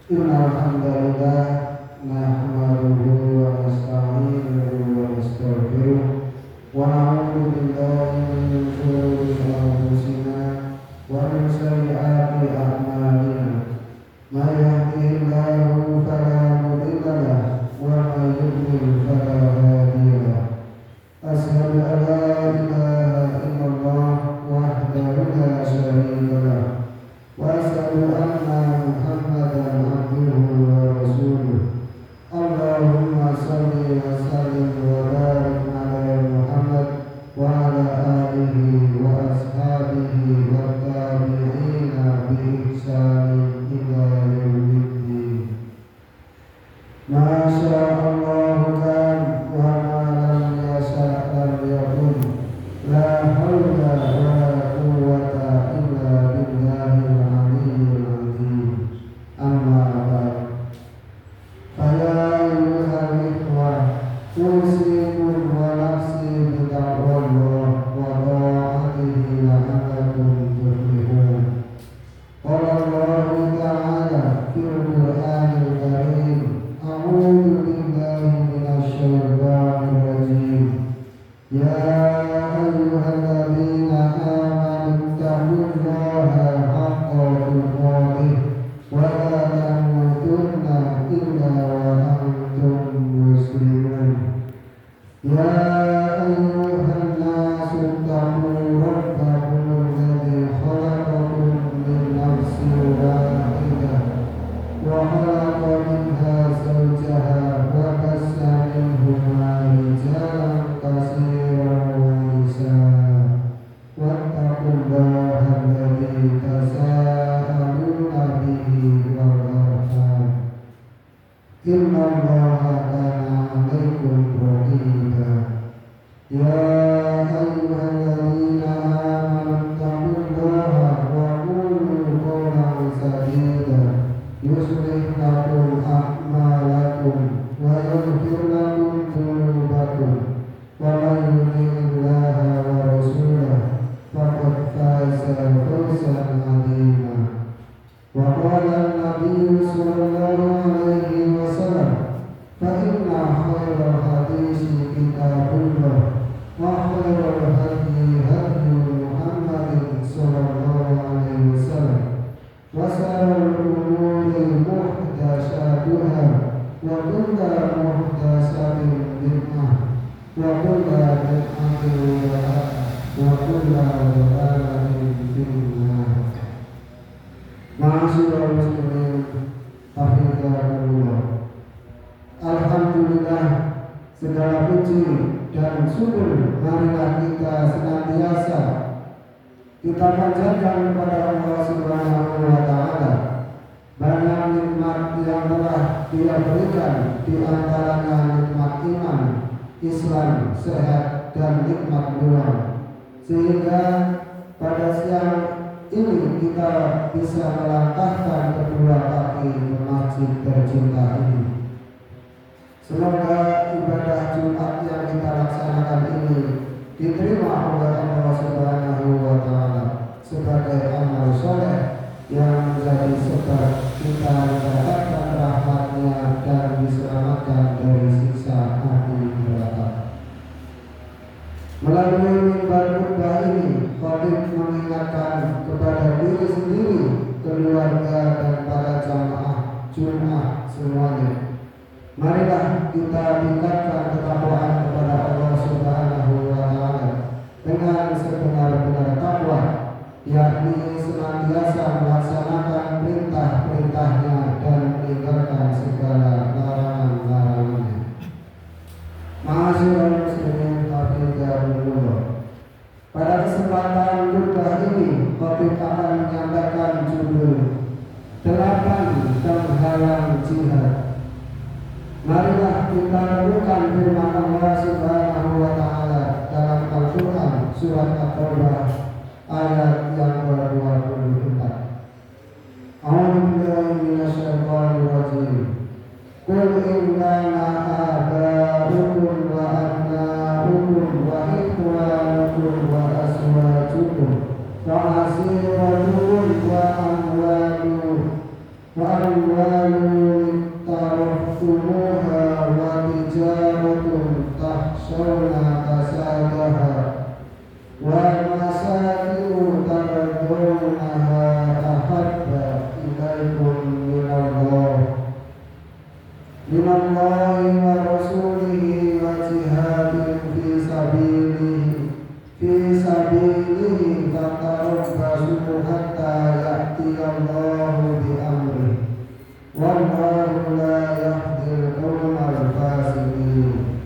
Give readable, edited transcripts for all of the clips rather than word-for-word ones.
Innal hamdalillah nahmaduhu wa nasta'inuhu wa nastaghfiruh wa na'udzu billahi min shururi anfusina wa min sayyiati a'malina. May yahdihillahu fala mudilla lahu wa may yudlil fala hadiya lahu. Asyhadu an la ilaha illallah wahdahu la syarika lahu wa asyhadu anna Muhammadan abduhu wa rasuluh. Allahumma shalli wa sallim wa barik ala Muhammad wa ala alihi wa ashabihi wa tabi'ina bi ihsanin ila yaumiddin. Masya Allah kan wa ma lam yasha' lam yakun. La hawla wa la quwwata illa billahil aliyyil azim. Amma ba'd. Faya ayyuhal ikhwah, usikum wa nafsi bi taqwallah wa ta'atihi la'allakum tuflihun. Qala Allahu ta'ala fil Qur'anil Karim, a'udzu billahi minasy syaithanir rajim. Ya ayyuhalladzina amanu taqullaha haqqa tuqatih wa la tamutunna illa wa antum muslimun. Ya ayyuhan nasu taqu rabbakum alladzi khalaqakum min nafsin wahidah wa khalaqa minha zawjaha wa bassa minhuma rijalan katsiran wa nisaa. Wattaqullaha alladzi tasaaluna bihi wal arham. Innallaha kana 'alaikum raqiba. Ya ayyuhalladzina amanu taqullaha wa qulu qawlan sadida yuslih lakum a'malakum wa yaghfir lakum dhunubakum wa man yuti'illaha wa rasulahu faqad faza fawzan 'azima. Wa qala an-nabiyyu sallallahu alaihi wasallam, fa inna khairal hadisi kitabullah wa khairal hadyi hadyu Muhammadin sallallahu alaihi wasallam wa sharrul umuri muhdatsatuha wa kullu muhdatsatin bid'ah wa kullu bid'atin dhalalah wa kullu dhalalatin finnar. Ma'asyiral muslimin hafizahumullah. Alhamdulillah, segala puji dan syukur marilah kita senantiasa kita panjatkan kepada Allah Subhanahu wa taala. Banyak nikmat yang telah Dia berikan, di antaranya nikmat iman, Islam, sehat dan nikmat nubuwah. Sehingga pada siang ini kita bisa melangkahkan kedua kaki ke masjid tercinta ini. Semoga ibadah Jumat yang kita laksanakan ini diterima oleh Allah Subhanahu wa taala sebagai amal soleh yang menjadi sebab kita mendapatkan rahmat-Nya dan diselamatkan dari siksa api neraka. Melalui mimbar khutbah ini, khatib mengingatkan kepada diri sendiri, keluarga dan para jamaah Jumat semuanya. Marilah kita tingkatkan ketakwaan kepada Allah Subhanahu wa taala dengan sebenar-benar takwa, yakni senantiasa melaksanakan perintah-perintahnya dan meninggalkan segala larangan-larangannya. Ma'asyiral muslimin hafizahumullah. Pada kesempatan khutbah ini, khatib akan menyampaikan judul 8 penghalang jihad. Marilah kita renungkan firman Allah Subhanahu wa taala dalam Al-Qur'an surat At-Taubah ayat yang ke-24. A'udzu billahi minasy syaithanir rajim. Qul innama aba'ukum wa abna'ukum wa ikhwanukum wa azwajukum wa asiratukum wa amwalukum wa amwalu Allahi wa rasulihi wa jihadin fi sabilihi fatarabbasu hatta ya'tiyallahu bi amri wallahu la yahdil qawmal fasiqin.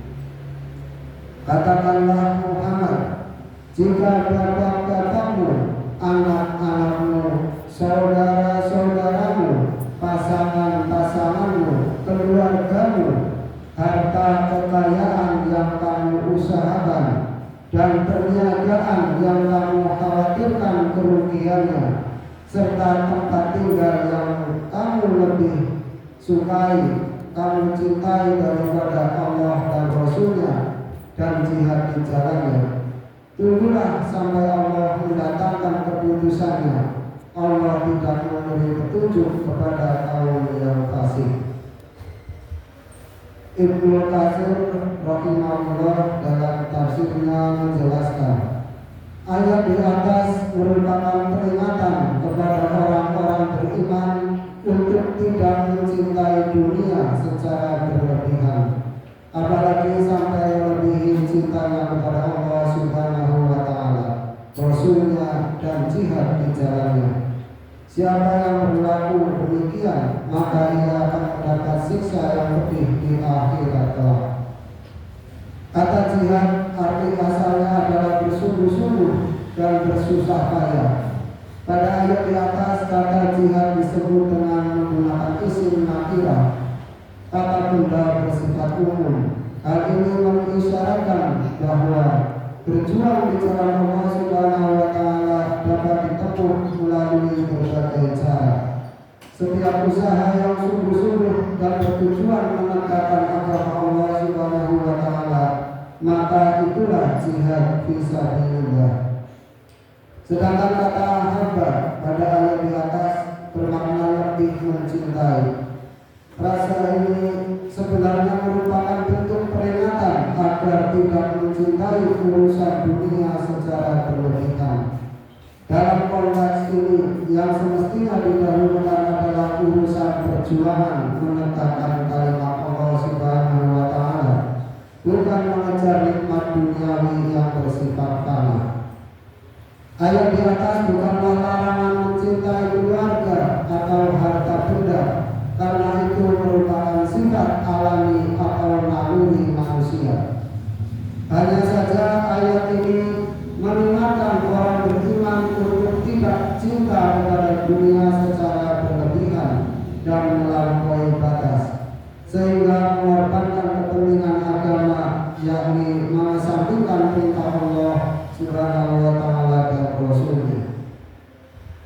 Katakanlah Muhammad, jika bapak-bapakmu, anak-anakmu, saudara-saudaramu, pasangan-pasanganmu, keluargamu, harta kekayaan yang kamu usahakan, dan perniagaan yang kamu khawatirkan kerugiannya, serta tempat tinggal yang kamu lebih sukai, kamu cintai daripada Allah dan Rasulnya, dan jihad di jalannya. Tunggulah sampai Allah mendatangkan keputusannya. Allah tidak memberi petunjuk kepada kaum yang fasik. Ibnu Katsir rahimahullah dalam tafsirnya menjelaskan, ayat di atas merupakan peringatan kepada orang-orang beriman untuk tidak mencintai dunia secara berlebihan, apalagi sampai melebihi cintanya kepada Allah Subhanahu wa Ta'ala, Rasulnya, dan jihad di jalannya. Siapa yang berlaku demikian, maka ia akan mendapat siksa yang pedih di akhirat kelak. Kata jihad arti asalnya adalah bersungguh-sungguh dan bersusah payah. Pada ayat di atas, kata jihad disebut dengan menggunakan isim nakirah, kata benda bersifat umum. Hal ini mengisyaratkan bahwa berjuang di jalan Allah Subhanahu wa Ta'ala dapat ditempuh melalui berbagai cara. Setiap usaha yang sungguh-sungguh dan bertujuan menegakkan agama Allah Subhanahu wa Ta'ala, maka itulah jihad fisabilillah. Sedangkan kata hamba pada ayat di atas bermakna lebih mencintai. Rasa ini sebenarnya merupakan bentuk peringatan agar tidak mencintai urusan dunia secara berlebihan. Dalam konteks ini, yang semestinya didahulukan adalah urusan perjuangan menegakkan kalimat Allah Subhanahu wa Ta'ala, bukan mengejar nikmat duniawi yang bersifat fana. Ayat di atas bukanlah larangan mencintai keluarga atau harta benda, karena itu merupakan sifat alami atau naluri manusia. Hanya saja ayat ini mengingatkan orang beriman untuk tidak cinta kepada dunia secara berlebihan dan melampaui batas, sehingga mengorbankan kepentingan agama, yakni mengesampingkan perintah Allah Subhanahu wa Ta'ala dan Rasulnya.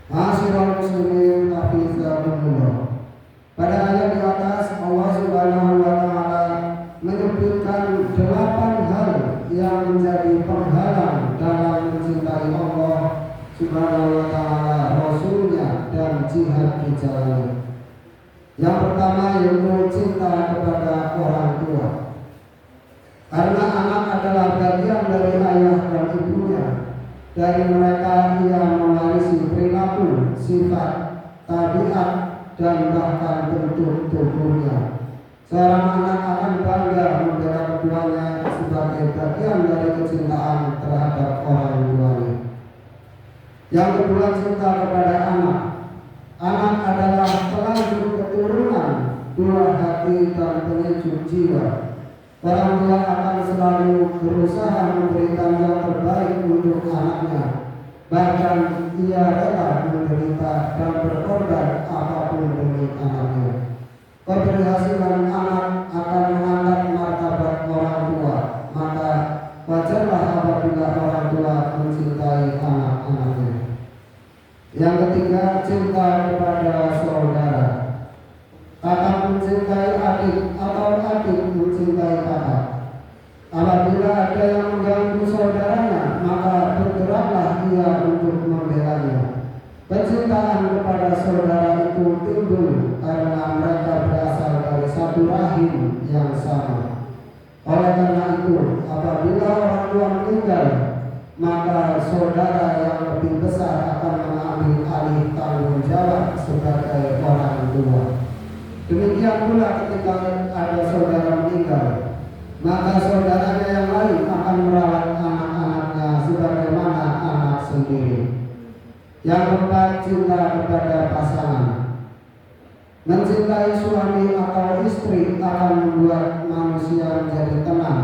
Ma'asyiral muslimin hafizakumullah. Pada ayat di atas, Allah Subhanahu wa Ta'ala menyebutkan 8 hal yang menjadi penghalang dalam mencintai Allah Subhanahu wa Ta'ala, Rasulnya, dan jihad di jalannya. Yang pertama yaitu cinta kepada orang tua. Karena anak adalah bagian dari ayah dan ibunya. Dari mereka ia mewarisi perilaku, sifat, tabiat, dan bahkan bentuk tubuhnya. Seorang anak akan bangga membela keduanya sebagai bagian dari kecintaan terhadap orang tuanya. Yang kedua, cinta kepada anak. Anak adalah pelanjut keturunan, buah hati dan penyejuk jiwa. Orang tua akan selalu berusaha memberikan yang terbaik untuk anaknya. Bahkan ia rela menderita dan berkorban apapun demi anaknya. Keberhasilan anak akan mengangkat martabat orang tua. Maka wajarlah apabila orang tua mencintai anak-anaknya. Yang ketiga, cinta kepada saudara. Kakak mencintai adik atau adik mencintai kakak. Apabila ada yang mengganggu saudaranya, maka bergeraklah ia untuk membelanya. Kecintaan kepada saudara itu timbul karena mereka berasal dari satu rahim yang sama. Oleh karena itu, apabila orang tua meninggal, maka saudara yang lebih besar akan mengambil alih tanggung jawab sebagai orang tua. Demikian pula ketika ada saudara meninggal, maka saudaranya yang lain akan merawat anak-anaknya sebagaimana anak sendiri. Yang keempat, cinta kepada pasangan. Mencintai suami atau istri akan membuat manusia menjadi tenang.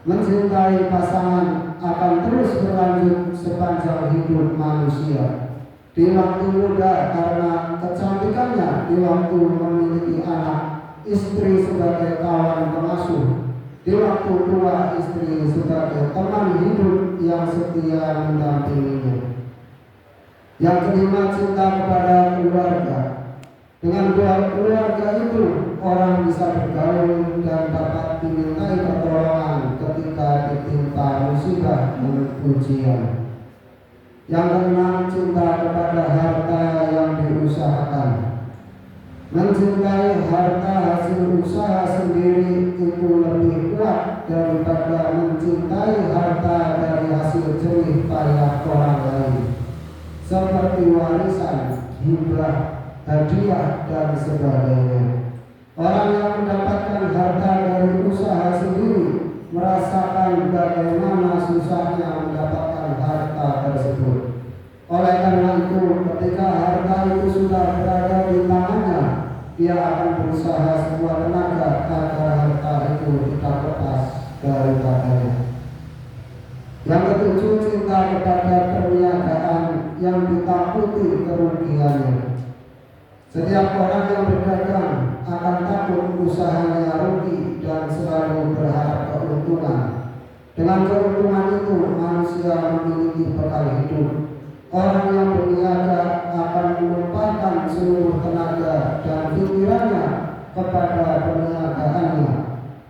Mencintai pasangan akan terus berlanjut sepanjang hidup manusia. Di waktu muda karena kecantikannya, di waktu memiliki anak, istri sebagai kawan pengasuh, di waktu tua istri sebagai teman hidup yang setia mendampinginya. Yang kelima, cinta kepada keluarga. Dengan keluarga itu orang bisa bergaul dan dapat dimintai pertolongan ketika ditimpa musibah dan ujian. Yang keenam, cinta kepada harta yang diusahakan. Mencintai harta hasil usaha sendiri itu lebih kuat daripada mencintai harta dari hasil jerih payah orang lain, seperti warisan, hibah, hadiah, dan sebagainya. Orang yang mendapatkan harta dari usaha sendiri merasakan bagaimana susahnya mendapatkan harta tersebut. Oleh karena itu, ketika harta itu sudah berada di tangannya, dia akan berusaha sekuat tenaga agar harta itu tidak lepas daripadanya. Yang ketujuh, cinta kepada perniagaan yang ditakuti kerugiannya. Setiap orang yang berdagang akan takut usahanya rugi dan selalu berharap keuntungan. Dengan keuntungan itu manusia memiliki bekal hidup. Orang yang berniaga akan melupakan seluruh tenaga dan pikirannya kepada perniagaannya,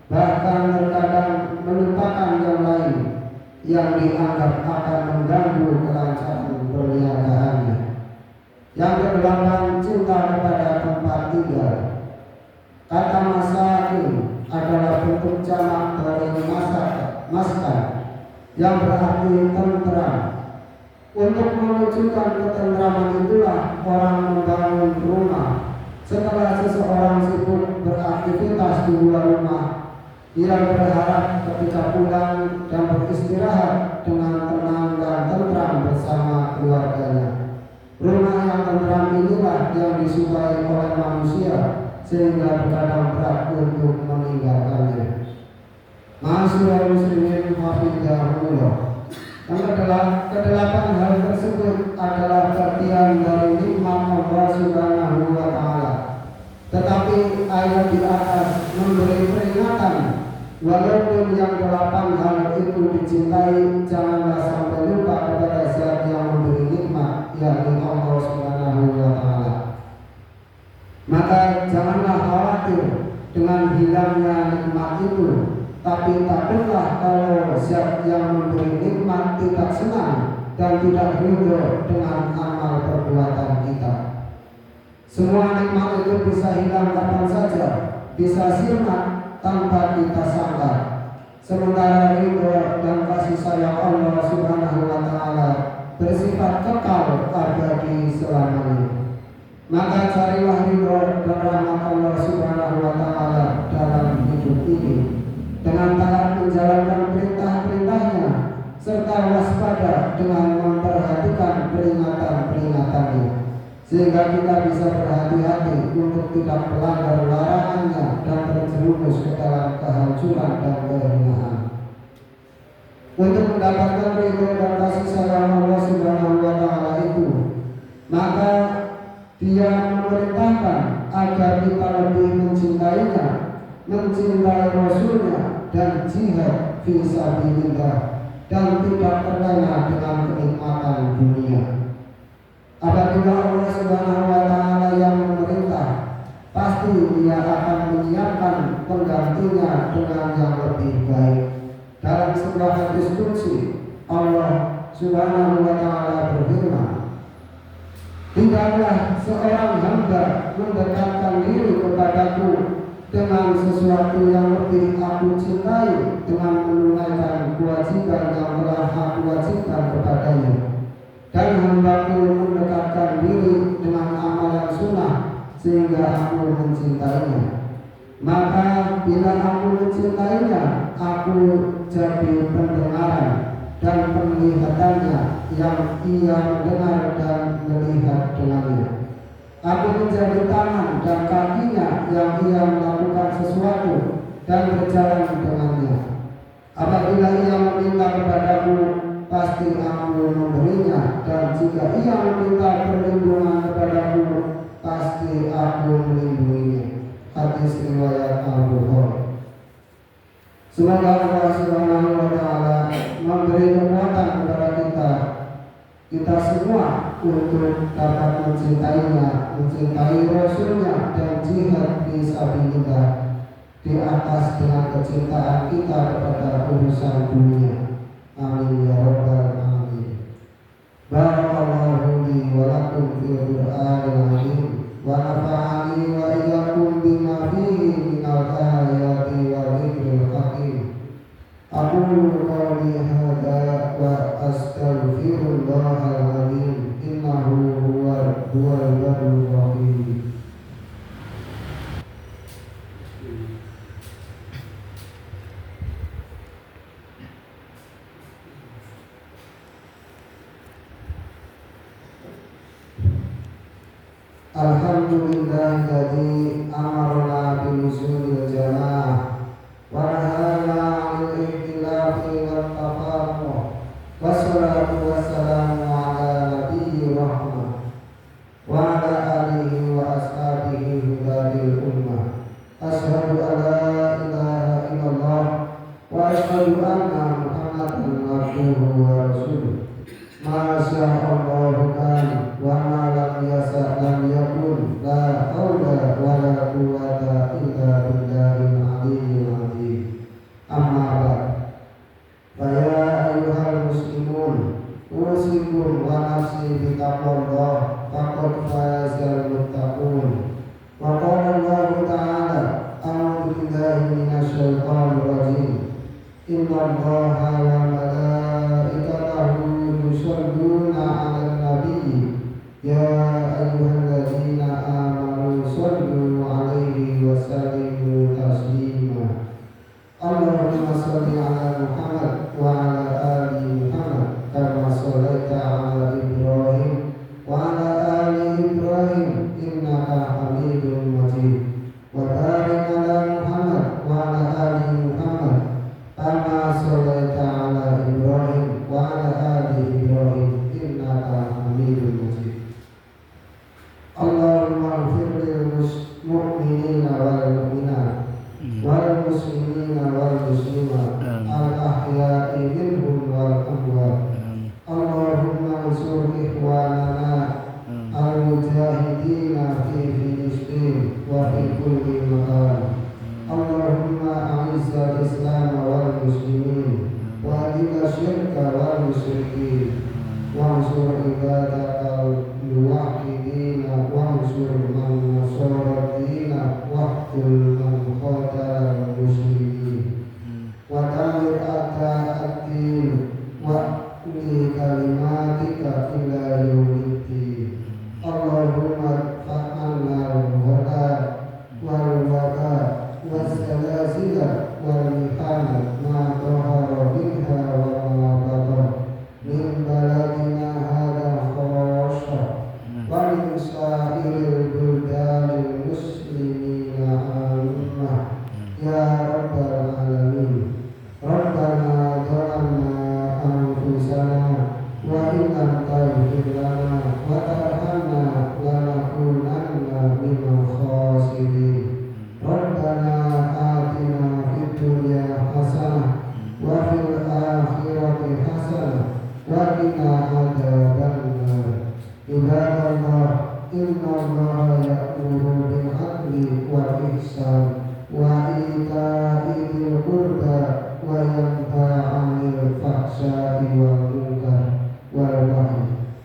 bahkan terkadang melupakan yang lain yang dianggap akan mengganggu kelancaran perniagaannya. Yang kedelapan, cinta kepada tempat tinggal. Kata masakin adalah bentuk jamak dari maskan yang berarti tentram. Untuk mewujudkan ketentraman itulah orang membangun rumah. Setelah seseorang sibuk beraktivitas di luar rumah, ia berharap ketika pulang dan beristirahat dengan tenang dan tentram bersama keluarganya. Rumah yang tentram inilah yang disukai oleh manusia sehingga terkadang berat untuk meninggalkannya. Ma'asyiral muslimin hafizahumullah. Yang kedelapan hal tersebut adalah bagian dari nikmat Allah Subhanahu wa Ta'ala. Tetapi ayat di atas memberi peringatan, walaupun yang 8 hal itu dicintai, janganlah sampai lupa kepada Zat yang memberi nikmat, yakni Allah Subhanahu wa Ta'ala. Maka janganlah khawatir dengan hilangnya nikmat itu, tapi takutlah kalau Zat yang memberi nikmat tidak senang dan tidak ridho dengan amal perbuatan kita. Semua nikmat itu bisa hilang kapan saja, bisa sirna tanpa kita sangka. Sementara ridho dan kasih sayang Allah Subhanahu wa Ta'ala bersifat kekal abadi selamanya. Maka carilah ridho dan rahmat Allah Subhanahu wa Ta'ala dalam hidup ini dengan taat menjalankan perintah-perintahnya serta waspada dengan memperhatikan peringatan-peringatannya, sehingga kita bisa berhati-hati untuk tidak melanggar larangannya dan terjerumus ke dalam kehancuran dan kehinaan. Untuk mendapatkan ridho dan kasih sayang Allah Subhanahu wa Ta'ala itu, maka Dia memerintahkan agar kita lebih mencintainya, mencintai Rasulnya, dan jihad fisabilillah, dan tidak terlena dengan kenikmatan dunia. Apabila Allah Subhanahu wa Ta'ala yang memerintah, pasti Dia akan menyiapkan penggantinya dengan yang lebih baik. Dalam sebuah hadis qudsi, Allah Subhanahu wa Ta'ala berfirman, tidaklah seorang hamba mendekatkan diri kepadaku dengan sesuatu yang lebih aku cintai dengan menunaikan kewajiban yang telah aku wajibkan kepadanya, dan hambaku mendekatkan diri dengan amalan sunnah sehingga aku mencintainya. Maka bila aku mencintainya, aku jadi pendengaran dan penglihatannya yang ia mendengar dan melihat dengannya. Aku menjadi tangan dan kakinya yang ia melakukan sesuatu dan berjalan dengannya. Apabila ia meminta kepadaku, pasti aku memberinya, dan jika ia meminta perlindungan kepadaku, pasti aku melindunginya. Hadis riwayat Al-Bukhari. Semoga Allah Subhanahu wa Ta'ala memberi kekuatan kepada kita semua untuk dapat mencintainya, mencintai Rasulnya, dan jihad fisabilillah di atas dengan kecintaan kita kepada urusan dunia. Amin ya rabbal alamin. Barakallahu li wa lakum fil Qur'anil azim wa nafa'ani wa iyyakum bima fihi minal ayati wa dzikril hakim. Aqulu qawli hadza wa astaghfirullahal azim innahu huwal barrul rahim. Alhamdulillahilladzi amarna binuzulil jamaah wa nahana 'anil ikhtilafi wat tafarruq. Wassalatu wassalamu ala nabiyyi rahmah wa ala alihi wa ashabihi hudadil ummah. Asyhadu an la ilaha illallah wa asyhadu anna Muhammadan abduhu wa rasuluh. Masya Allah kan wa ma lam yasa lam yakun, la haula wa la quwwata illa billahil aliyyil azim. Amma ba'd. Fa ya ayyuhal muslimun, usikum wa nafsi bi taqwallah, faqad fazal muttaqun. Wa qala Allah ta'ala, a'udzu billahi minasy syaithanir rajim. Innallaha wa malaikatahu yusholluna 'alan nabi ya ayyuhalladzina amanu shollu 'alaihi wa sallimu taslima. Allahumma sholli 'ala Muhammad wa 'ala ali Muhammad kama shallaita 'ala Ibrahim wa 'ala ali Ibrahim innaka Hamidum Majid. Wa barik 'ala Muhammad wa 'ala ali Muhammad kama shallaita 'ala Ibrahim wa 'ala ali Ibrahim innaka Hamidum Majid. Allahumma ighfir lil mu'minina wal mu'minat wal muslimina wal muslimat al ahya'i minhum wal amwat. Allahumma ansur ikhwanana al mujahidina fi Filistin wa fi kulli makan. Allahumma a'izzal Islam wal muslimin wa adilla syirka wal musyrikin wa ansur ibadakal muwahhidina wa ansur man nasara dina wa qul man qatala musyrikin wa tamir a'da'ad-din wa li kalimatika ila yaumiddin. Allahumma fa'alna al-ghada wal wada was-salasila wal mihana ma dhahara minha wa ma batan min baladina hadha khassa wa min sa'iril buldanil muslimina ammah ya rabbal alamin. Rabbana dhalamna anfusana wa in lam taghfir lana wa tarhamna lanakunanna minal khasirin. Rabbana atina fid dunya hasanah wa fil akhirati hasanah wa qina adzabannar. Ibadallah, innallaha ya'muru bil 'adli wal ihsan wa ita'i dzil qurba wa yanha 'anil fahsya'i wal munkar wal baghi.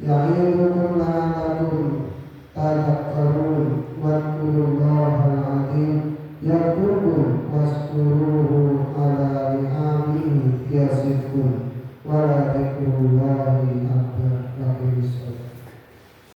Ya'idukum la'allakum tadhakkarun wadhkurullahal 'azim yadhkurkum waskuruhu 'ala ni'amihi yazidkum wa la dzikrullahi akbar.